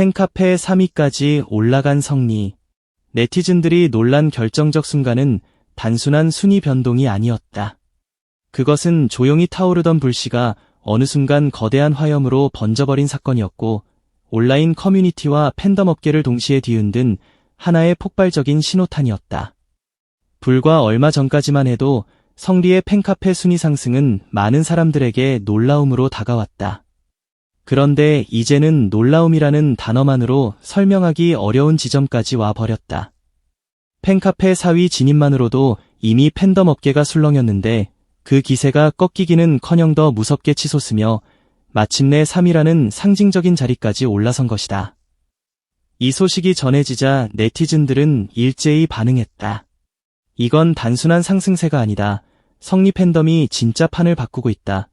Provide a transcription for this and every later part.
팬카페 3위까지 올라간 성리. 네티즌들이 놀란 결정적 순간은 단순한 순위 변동이 아니었다. 그것은 조용히 타오르던 불씨가 어느 순간 거대한 화염으로 번져버린 사건이었고, 온라인 커뮤니티와 팬덤 업계를 동시에 뒤흔든 하나의 폭발적인 신호탄이었다. 불과 얼마 전까지만 해도 성리의 팬카페 순위 상승은 많은 사람들에게 놀라움으로 다가왔다. 그런데 이제는 놀라움이라는 단어만으로 설명하기 어려운 지점까지 와버렸다. 팬카페 4위 진입만으로도 이미 팬덤 업계가 술렁였는데 그 기세가 꺾이기는커녕 더 무섭게 치솟으며 마침내 3위라는 상징적인 자리까지 올라선 것이다. 이 소식이 전해지자 네티즌들은 일제히 반응했다. 이건 단순한 상승세가 아니다. 성리 팬덤이 진짜 판을 바꾸고 있다.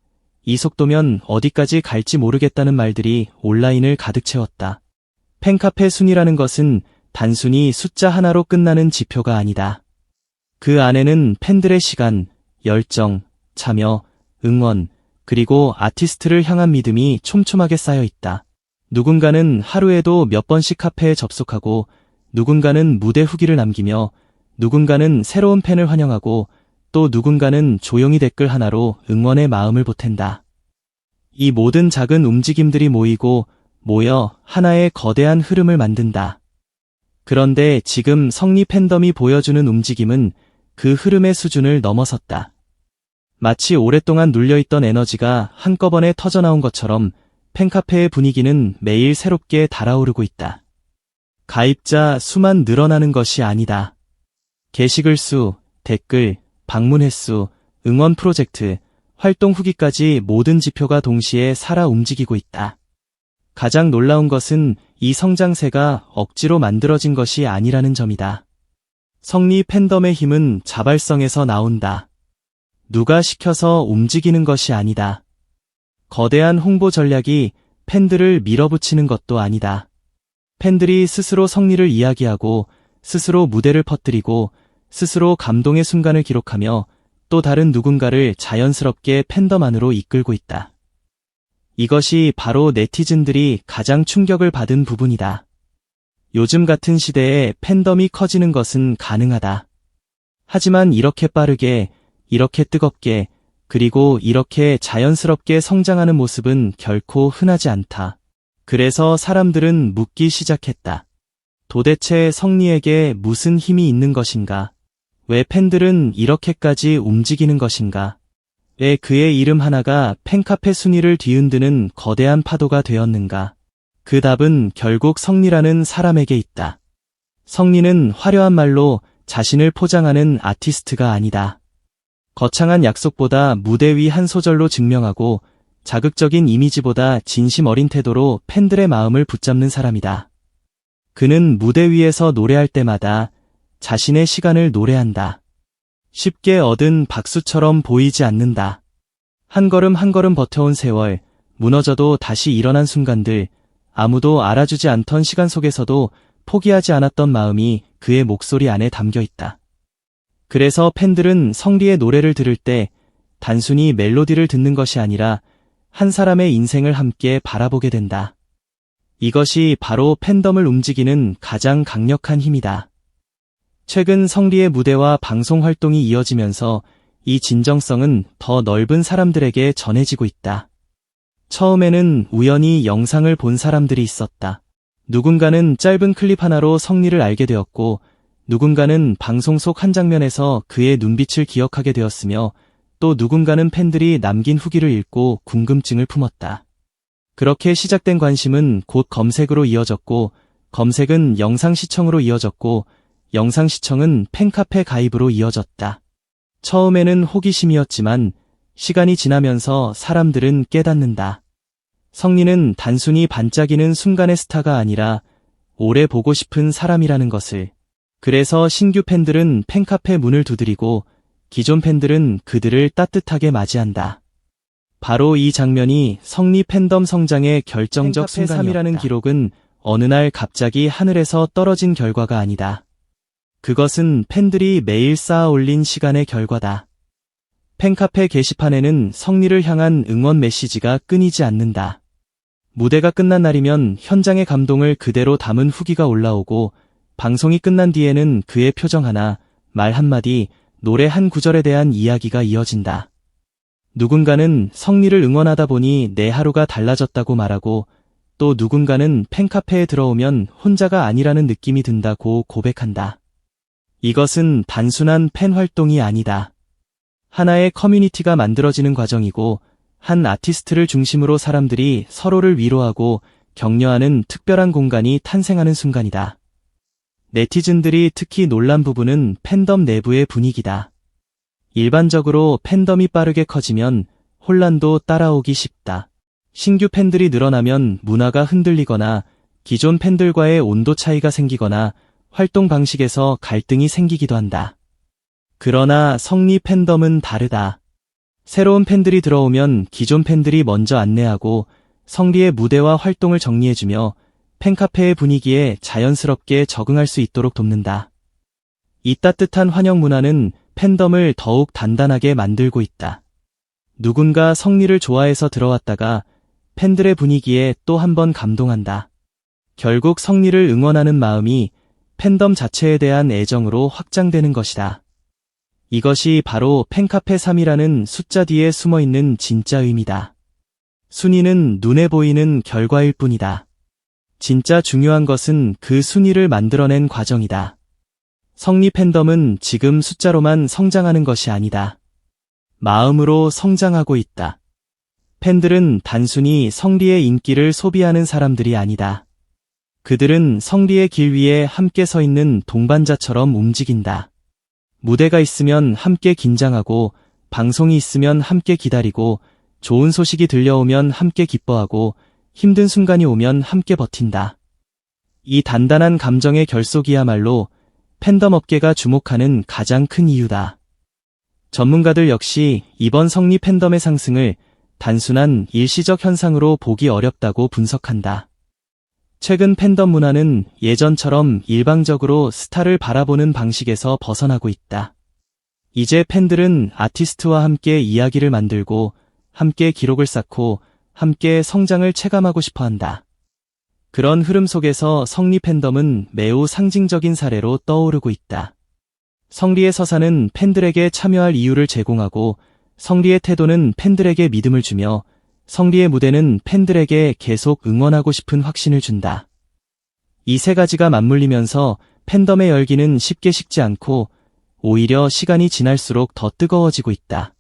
이 속도면 어디까지 갈지 모르겠다는 말들이 온라인을 가득 채웠다. 팬카페 순위라는 것은 단순히 숫자 하나로 끝나는 지표가 아니다. 그 안에는 팬들의 시간, 열정, 참여, 응원, 그리고 아티스트를 향한 믿음이 촘촘하게 쌓여 있다. 누군가는 하루에도 몇 번씩 카페에 접속하고, 누군가는 무대 후기를 남기며, 누군가는 새로운 팬을 환영하고, 또 누군가는 조용히 댓글 하나로 응원의 마음을 보탠다. 이 모든 작은 움직임들이 모여 하나의 거대한 흐름을 만든다. 그런데 지금 성리 팬덤이 보여주는 움직임은 그 흐름의 수준을 넘어섰다. 마치 오랫동안 눌려있던 에너지가 한꺼번에 터져나온 것처럼 팬카페의 분위기는 매일 새롭게 달아오르고 있다. 가입자 수만 늘어나는 것이 아니다. 게시글 수, 댓글, 방문 횟수, 응원 프로젝트, 활동 후기까지 모든 지표가 동시에 살아 움직이고 있다. 가장 놀라운 것은 이 성장세가 억지로 만들어진 것이 아니라는 점이다. 성리 팬덤의 힘은 자발성에서 나온다. 누가 시켜서 움직이는 것이 아니다. 거대한 홍보 전략이 팬들을 밀어붙이는 것도 아니다. 팬들이 스스로 성리를 이야기하고, 스스로 무대를 퍼뜨리고, 스스로 감동의 순간을 기록하며 또 다른 누군가를 자연스럽게 팬덤 안으로 이끌고 있다. 이것이 바로 네티즌들이 가장 충격을 받은 부분이다. 요즘 같은 시대에 팬덤이 커지는 것은 가능하다. 하지만 이렇게 빠르게, 이렇게 뜨겁게, 그리고 이렇게 자연스럽게 성장하는 모습은 결코 흔하지 않다. 그래서 사람들은 묻기 시작했다. 도대체 성리에게 무슨 힘이 있는 것인가? 왜 팬들은 이렇게까지 움직이는 것인가? 왜 그의 이름 하나가 팬카페 순위를 뒤흔드는 거대한 파도가 되었는가? 그 답은 결국 성리라는 사람에게 있다. 성리는 화려한 말로 자신을 포장하는 아티스트가 아니다. 거창한 약속보다 무대 위 한 소절로 증명하고 자극적인 이미지보다 진심 어린 태도로 팬들의 마음을 붙잡는 사람이다. 그는 무대 위에서 노래할 때마다 자신의 시간을 노래한다. 쉽게 얻은 박수처럼 보이지 않는다. 한 걸음 한 걸음 버텨온 세월, 무너져도 다시 일어난 순간들, 아무도 알아주지 않던 시간 속에서도 포기하지 않았던 마음이 그의 목소리 안에 담겨 있다. 그래서 팬들은 성리의 노래를 들을 때 단순히 멜로디를 듣는 것이 아니라 한 사람의 인생을 함께 바라보게 된다. 이것이 바로 팬덤을 움직이는 가장 강력한 힘이다. 최근 성리의 무대와 방송 활동이 이어지면서 이 진정성은 더 넓은 사람들에게 전해지고 있다. 처음에는 우연히 영상을 본 사람들이 있었다. 누군가는 짧은 클립 하나로 성리를 알게 되었고, 누군가는 방송 속 한 장면에서 그의 눈빛을 기억하게 되었으며, 또 누군가는 팬들이 남긴 후기를 읽고 궁금증을 품었다. 그렇게 시작된 관심은 곧 검색으로 이어졌고, 검색은 영상 시청으로 이어졌고, 영상 시청은 팬카페 가입으로 이어졌다. 처음에는 호기심이었지만 시간이 지나면서 사람들은 깨닫는다. 성리는 단순히 반짝이는 순간의 스타가 아니라 오래 보고 싶은 사람이라는 것을. 그래서 신규 팬들은 팬카페 문을 두드리고 기존 팬들은 그들을 따뜻하게 맞이한다. 바로 이 장면이 성리 팬덤 성장의 결정적 순간이었다. 3이라는 기록은 어느 날 갑자기 하늘에서 떨어진 결과가 아니다. 그것은 팬들이 매일 쌓아 올린 시간의 결과다. 팬카페 게시판에는 성리를 향한 응원 메시지가 끊이지 않는다. 무대가 끝난 날이면 현장의 감동을 그대로 담은 후기가 올라오고 방송이 끝난 뒤에는 그의 표정 하나, 말 한마디, 노래 한 구절에 대한 이야기가 이어진다. 누군가는 성리를 응원하다 보니 내 하루가 달라졌다고 말하고 또 누군가는 팬카페에 들어오면 혼자가 아니라는 느낌이 든다고 고백한다. 이것은 단순한 팬 활동이 아니다. 하나의 커뮤니티가 만들어지는 과정이고 한 아티스트를 중심으로 사람들이 서로를 위로하고 격려하는 특별한 공간이 탄생하는 순간이다. 네티즌들이 특히 놀란 부분은 팬덤 내부의 분위기다. 일반적으로 팬덤이 빠르게 커지면 혼란도 따라오기 쉽다. 신규 팬들이 늘어나면 문화가 흔들리거나 기존 팬들과의 온도 차이가 생기거나 활동 방식에서 갈등이 생기기도 한다. 그러나 성리 팬덤은 다르다. 새로운 팬들이 들어오면 기존 팬들이 먼저 안내하고 성리의 무대와 활동을 정리해주며 팬카페의 분위기에 자연스럽게 적응할 수 있도록 돕는다. 이 따뜻한 환영 문화는 팬덤을 더욱 단단하게 만들고 있다. 누군가 성리를 좋아해서 들어왔다가 팬들의 분위기에 또 한 번 감동한다. 결국 성리를 응원하는 마음이 팬덤 자체에 대한 애정으로 확장되는 것이다. 이것이 바로 팬카페 3이라는 숫자 뒤에 숨어있는 진짜 의미다. 순위는 눈에 보이는 결과일 뿐이다. 진짜 중요한 것은 그 순위를 만들어낸 과정이다. 성리 팬덤은 지금 숫자로만 성장하는 것이 아니다. 마음으로 성장하고 있다. 팬들은 단순히 성리의 인기를 소비하는 사람들이 아니다. 그들은 성리의 길 위에 함께 서 있는 동반자처럼 움직인다. 무대가 있으면 함께 긴장하고, 방송이 있으면 함께 기다리고, 좋은 소식이 들려오면 함께 기뻐하고, 힘든 순간이 오면 함께 버틴다. 이 단단한 감정의 결속이야말로 팬덤 업계가 주목하는 가장 큰 이유다. 전문가들 역시 이번 성리 팬덤의 상승을 단순한 일시적 현상으로 보기 어렵다고 분석한다. 최근 팬덤 문화는 예전처럼 일방적으로 스타를 바라보는 방식에서 벗어나고 있다. 이제 팬들은 아티스트와 함께 이야기를 만들고, 함께 기록을 쌓고, 함께 성장을 체감하고 싶어 한다. 그런 흐름 속에서 성리 팬덤은 매우 상징적인 사례로 떠오르고 있다. 성리의 서사는 팬들에게 참여할 이유를 제공하고, 성리의 태도는 팬들에게 믿음을 주며, 성리의 무대는 팬들에게 계속 응원하고 싶은 확신을 준다. 이 세 가지가 맞물리면서 팬덤의 열기는 쉽게 식지 않고 오히려 시간이 지날수록 더 뜨거워지고 있다.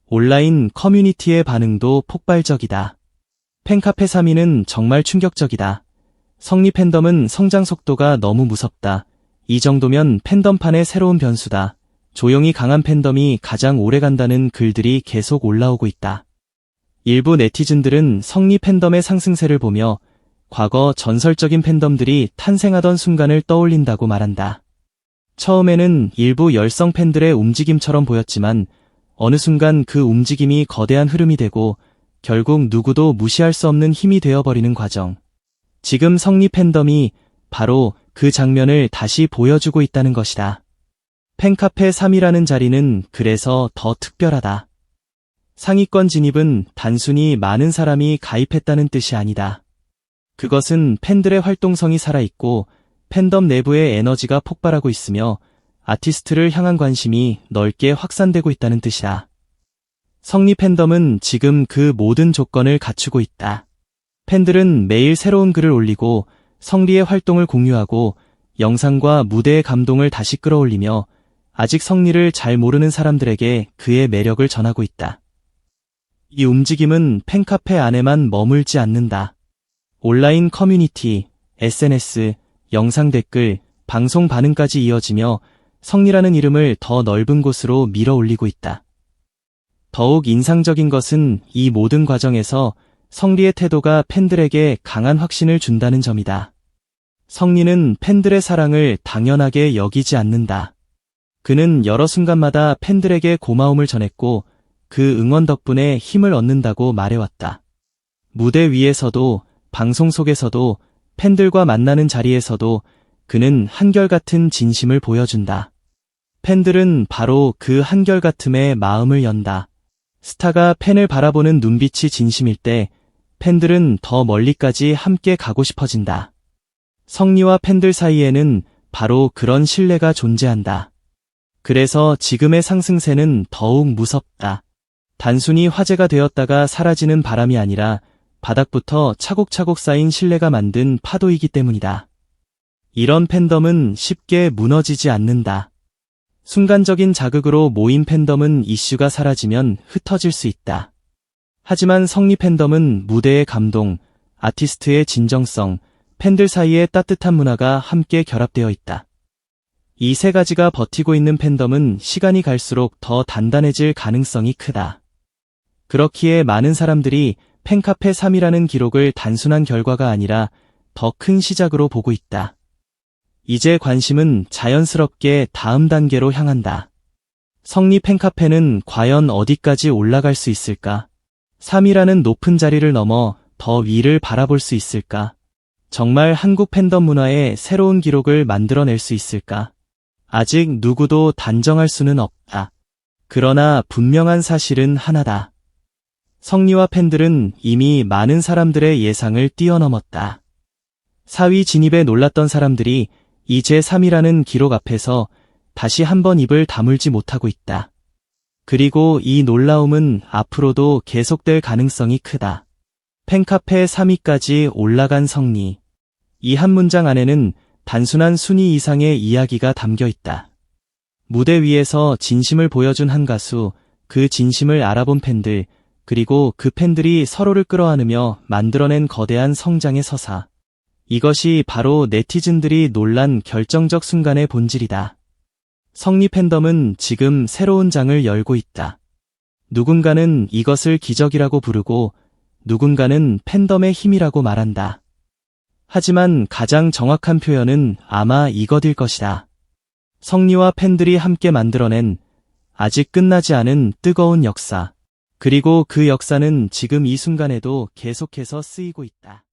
온라인 커뮤니티의 반응도 폭발적이다. 팬카페 3위는 정말 충격적이다. 성리 팬덤은 성장 속도가 너무 무섭다. 이 정도면 팬덤판의 새로운 변수다. 조용히 강한 팬덤이 가장 오래 간다는 글들이 계속 올라오고 있다. 일부 네티즌들은 성리 팬덤의 상승세를 보며 과거 전설적인 팬덤들이 탄생하던 순간을 떠올린다고 말한다. 처음에는 일부 열성 팬들의 움직임처럼 보였지만 어느 순간 그 움직임이 거대한 흐름이 되고 결국 누구도 무시할 수 없는 힘이 되어버리는 과정. 지금 성리 팬덤이 바로 그 장면을 다시 보여주고 있다는 것이다. 팬카페 3이라는 자리는 그래서 더 특별하다. 상위권 진입은 단순히 많은 사람이 가입했다는 뜻이 아니다. 그것은 팬들의 활동성이 살아있고 팬덤 내부의 에너지가 폭발하고 있으며 아티스트를 향한 관심이 넓게 확산되고 있다는 뜻이다. 성리 팬덤은 지금 그 모든 조건을 갖추고 있다. 팬들은 매일 새로운 글을 올리고 성리의 활동을 공유하고 영상과 무대의 감동을 다시 끌어올리며 아직 성리를 잘 모르는 사람들에게 그의 매력을 전하고 있다. 이 움직임은 팬카페 안에만 머물지 않는다. 온라인 커뮤니티, SNS, 영상 댓글, 방송 반응까지 이어지며 성리라는 이름을 더 넓은 곳으로 밀어 올리고 있다. 더욱 인상적인 것은 이 모든 과정에서 성리의 태도가 팬들에게 강한 확신을 준다는 점이다. 성리는 팬들의 사랑을 당연하게 여기지 않는다. 그는 여러 순간마다 팬들에게 고마움을 전했고 그 응원 덕분에 힘을 얻는다고 말해왔다. 무대 위에서도, 방송 속에서도, 팬들과 만나는 자리에서도 그는 한결같은 진심을 보여준다. 팬들은 바로 그 한결같음에 마음을 연다. 스타가 팬을 바라보는 눈빛이 진심일 때 팬들은 더 멀리까지 함께 가고 싶어진다. 성리와 팬들 사이에는 바로 그런 신뢰가 존재한다. 그래서 지금의 상승세는 더욱 무섭다. 단순히 화제가 되었다가 사라지는 바람이 아니라 바닥부터 차곡차곡 쌓인 신뢰가 만든 파도이기 때문이다. 이런 팬덤은 쉽게 무너지지 않는다. 순간적인 자극으로 모인 팬덤은 이슈가 사라지면 흩어질 수 있다. 하지만 성리 팬덤은 무대의 감동, 아티스트의 진정성, 팬들 사이의 따뜻한 문화가 함께 결합되어 있다. 이 세 가지가 버티고 있는 팬덤은 시간이 갈수록 더 단단해질 가능성이 크다. 그렇기에 많은 사람들이 팬카페 3위라는 기록을 단순한 결과가 아니라 더 큰 시작으로 보고 있다. 이제 관심은 자연스럽게 다음 단계로 향한다. 성리 팬카페는 과연 어디까지 올라갈 수 있을까? 3위라는 높은 자리를 넘어 더 위를 바라볼 수 있을까? 정말 한국 팬덤 문화의 새로운 기록을 만들어낼 수 있을까? 아직 누구도 단정할 수는 없다. 그러나 분명한 사실은 하나다. 성리와 팬들은 이미 많은 사람들의 예상을 뛰어넘었다. 4위 진입에 놀랐던 사람들이 이제 3위라는 기록 앞에서 다시 한번 입을 다물지 못하고 있다. 그리고 이 놀라움은 앞으로도 계속될 가능성이 크다. 팬카페 3위까지 올라간 성리. 이 한 문장 안에는 단순한 순위 이상의 이야기가 담겨 있다. 무대 위에서 진심을 보여준 한 가수, 그 진심을 알아본 팬들, 그리고 그 팬들이 서로를 끌어안으며 만들어낸 거대한 성장의 서사. 이것이 바로 네티즌들이 놀란 결정적 순간의 본질이다. 성리 팬덤은 지금 새로운 장을 열고 있다. 누군가는 이것을 기적이라고 부르고 누군가는 팬덤의 힘이라고 말한다. 하지만 가장 정확한 표현은 아마 이것일 것이다. 성리와 팬들이 함께 만들어낸 아직 끝나지 않은 뜨거운 역사. 그리고 그 역사는 지금 이 순간에도 계속해서 쓰이고 있다.